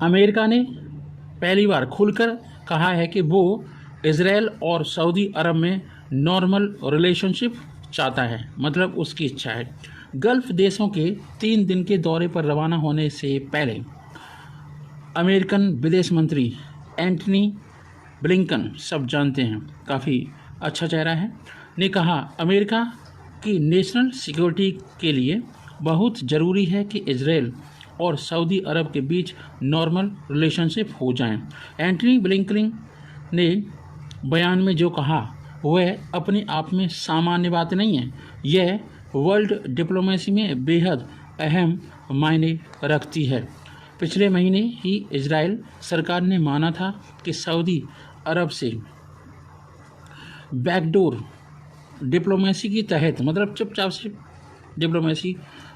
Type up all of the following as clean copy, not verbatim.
America ने पहली बार खुलकर कहा है कि वो इज़राइल और सऊदी अरब में नॉर्मल रिलेशनशिप चाहता है, मतलब उसकी इच्छा है। गल्फ़ देशों के 3 दिन के दौरे पर रवाना होने से पहले अमेरिकन विदेश मंत्री एंटनी ब्लिंकन, सब जानते हैं, काफ़ी अच्छा चेहरा है, ने कहा अमेरिका की नेशनल सिक्योरिटी के लिए बहुत ज़रूरी है कि इज़राइल और सऊदी अरब के बीच नॉर्मल रिलेशनशिप हो जाएं। एंटनी ब्लिंकन ने बयान में जो कहा वह अपने आप में सामान्य बात नहीं है, यह वर्ल्ड डिप्लोमेसी में बेहद अहम मायने रखती है। पिछले महीने ही इज़राइल सरकार ने माना था कि सऊदी अरब से बैकडोर डिप्लोमेसी के तहत, मतलब चुपचाप से डिप्लोमेसी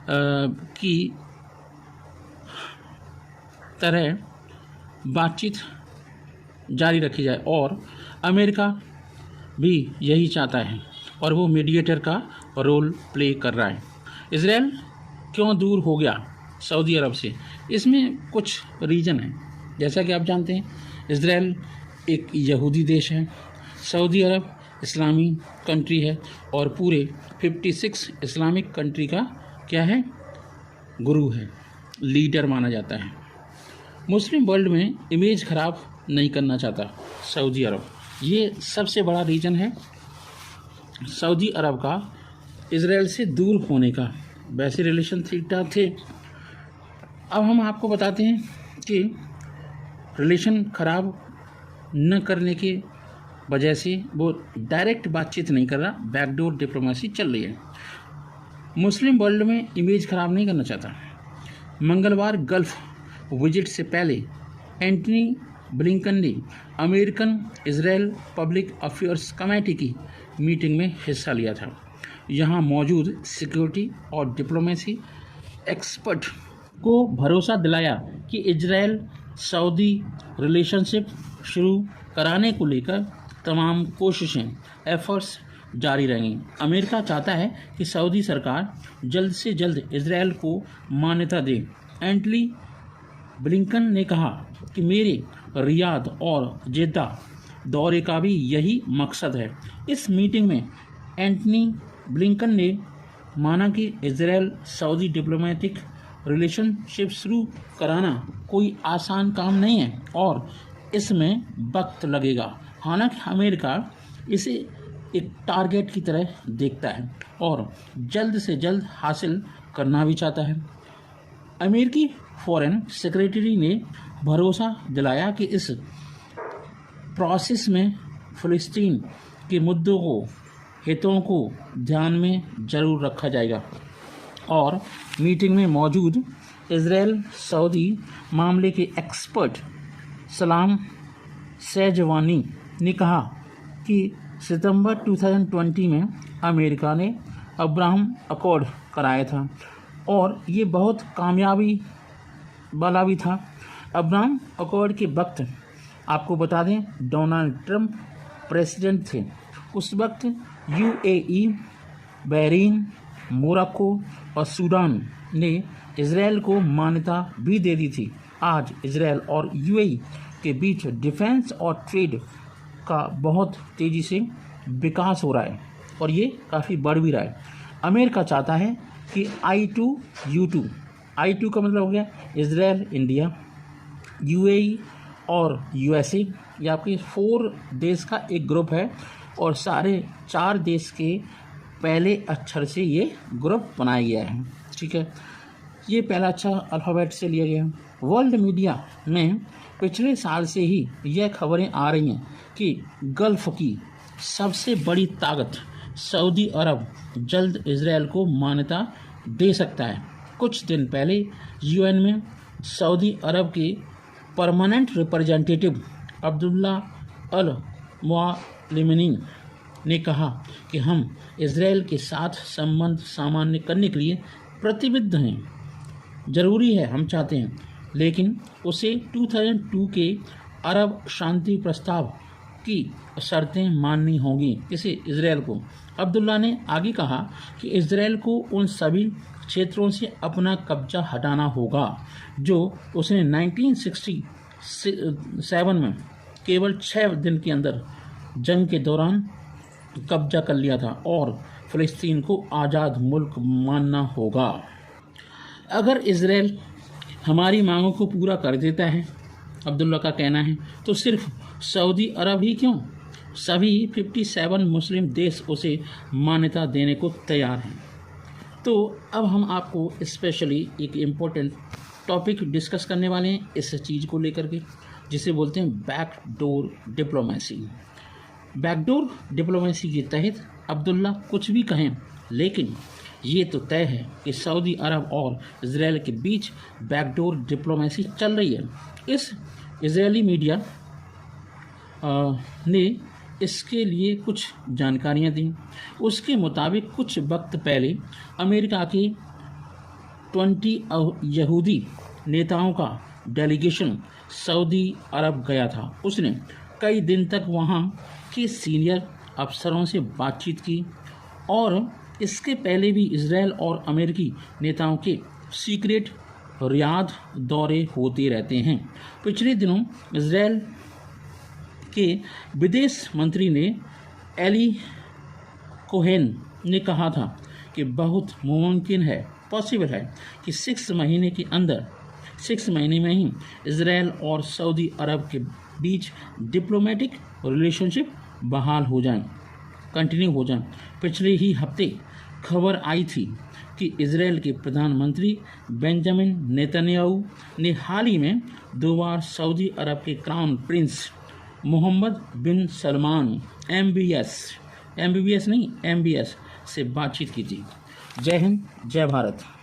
की तरह बातचीत जारी रखी जाए, और अमेरिका भी यही चाहता है और वो मीडिएटर का रोल प्ले कर रहा है। इज़राइल क्यों दूर हो गया सऊदी अरब से? इसमें कुछ रीज़न है। जैसा कि आप जानते हैं, इज़राइल एक यहूदी देश है, सऊदी अरब इस्लामी कंट्री है और पूरे 56 इस्लामिक कंट्री का क्या है, गुरु है, लीडर माना जाता है। मुस्लिम वर्ल्ड में इमेज ख़राब नहीं करना चाहता सऊदी अरब, ये सबसे बड़ा रीज़न है सऊदी अरब का इज़राइल से दूर होने का। वैसे रिलेशन ठीक ठाक थे। अब हम आपको बताते हैं कि रिलेशन ख़राब न करने के वजह से वो डायरेक्ट बातचीत नहीं कर रहा, बैकडोर डिप्लोमेसी चल रही है। मुस्लिम वर्ल्ड में इमेज ख़राब नहीं करना चाहता। मंगलवार गल्फ़ विजिट से पहले एंटनी ब्लिंकन ने American Israel public affairs committee की मीटिंग में हिस्सा लिया था। यहाँ मौजूद सिक्योरिटी और डिप्लोमेसी एक्सपर्ट को भरोसा दिलाया कि इज़राइल सऊदी रिलेशनशिप शुरू कराने को लेकर तमाम कोशिशें, एफर्ट्स जारी रहेंगी। अमेरिका चाहता है कि सऊदी सरकार जल्द से जल्द इज़राइल को मान्यता दे। एंटनी ब्लिंकन ने कहा कि मेरे रियाद और जेद्दा दौरे का भी यही मकसद है। इस मीटिंग में एंटनी ब्लिंकन ने माना कि इज़राइल सऊदी डिप्लोमेटिक रिलेशनशिप शुरू कराना कोई आसान काम नहीं है और इसमें वक्त लगेगा। हालांकि अमेरिका इसे एक टारगेट की तरह देखता है और जल्द से जल्द हासिल करना भी चाहता है। अमेरिकी फॉरेन सेक्रेटरी ने भरोसा दिलाया कि इस प्रोसेस में फ़लस्तीन के मुद्दों को, हितों को ध्यान में ज़रूर रखा जाएगा। और मीटिंग में मौजूद इज़राइल सऊदी मामले के एक्सपर्ट सलाम शेजवानी ने कहा कि सितंबर 2020 में अमेरिका ने अब्राहम अकॉर्ड कराया था और ये बहुत कामयाबी वाला भी था। अब्राहम अकॉर्ड के वक्त आपको बता दें डोनाल्ड ट्रंप प्रेसिडेंट थे। उस वक्त यूएई, बहरीन, मोरक्को और सूडान ने इज़राइल को मान्यता भी दे दी थी। आज इज़राइल और यूएई के बीच डिफेंस और ट्रेड का बहुत तेज़ी से विकास हो रहा है और ये काफ़ी बढ़ भी रहा है। अमेरिका चाहता है कि I2U2, I2 का मतलब हो गया इज़राइल, इंडिया, यूएई और यूएसए, ये आपके 4 देश का एक ग्रुप है और सारे 4 देश के पहले अक्षर से ये ग्रुप बनाया गया है। ठीक है, ये पहला अक्षर अल्फ़ाबेट से लिया गया है। वर्ल्ड मीडिया में पिछले साल से ही यह खबरें आ रही हैं कि गल्फ़ की सबसे बड़ी ताकत सऊदी अरब जल्द इज़राइल को मान्यता दे सकता है। कुछ दिन पहले यूएन में सऊदी अरब के परमानेंट रिप्रेजेंटेटिव अब्दुल्ला अल मुअल्लिमी ने कहा कि हम इज़राइल के साथ संबंध सामान्य करने के लिए प्रतिबद्ध हैं। ज़रूरी है, हम चाहते हैं, लेकिन उसे 2002 के अरब शांति प्रस्ताव की शर्तें माननी होंगी किसे, इजराइल को। अब्दुल्ला ने आगे कहा कि इजराइल को उन सभी क्षेत्रों से अपना कब्जा हटाना होगा जो उसने 1967 में केवल 6 दिन के अंदर जंग के दौरान कब्जा कर लिया था, और फ़लस्तीन को आज़ाद मुल्क मानना होगा। अगर इजराइल हमारी मांगों को पूरा कर देता है, अब्दुल्ला का कहना है, तो सिर्फ सऊदी अरब ही क्यों, सभी 57 मुस्लिम देश उसे मान्यता देने को तैयार हैं। तो अब हम आपको स्पेशली एक इम्पोर्टेंट टॉपिक डिस्कस करने वाले हैं इस चीज़ को लेकर के, जिसे बोलते हैं बैकडोर डिप्लोमेसी। बैकडोर डिप्लोमेसी के तहत अब्दुल्ला कुछ भी कहें, लेकिन ये तो तय है कि सऊदी अरब और इजराइल के बीच बैकडोर डिप्लोमेसी चल रही है। इस इजरायली मीडिया ने इसके लिए कुछ जानकारियां दी। उसके मुताबिक कुछ वक्त पहले अमेरिका के 20 यहूदी नेताओं का डेलीगेशन सऊदी अरब गया था। उसने कई दिन तक वहाँ के सीनियर अफसरों से बातचीत की, और इसके पहले भी इजराइल और अमेरिकी नेताओं के सीक्रेट रियाद दौरे होते रहते हैं। पिछले दिनों इजराइल के विदेश मंत्री ने एली कोहेन ने कहा था कि बहुत मुमकिन है, पॉसिबल है कि 6 महीने में ही इजराइल और सऊदी अरब के बीच डिप्लोमेटिक रिलेशनशिप बहाल हो जाएं, कंटिन्यू हो जाएं। पिछले ही हफ्ते खबर आई थी कि इजराइल के प्रधानमंत्री बेंजामिन नेतन्याहू ने हाल ही में 2 बार सऊदी अरब के क्राउन प्रिंस मोहम्मद बिन सलमान MBS से बातचीत की थी। जय हिंद, जय भारत।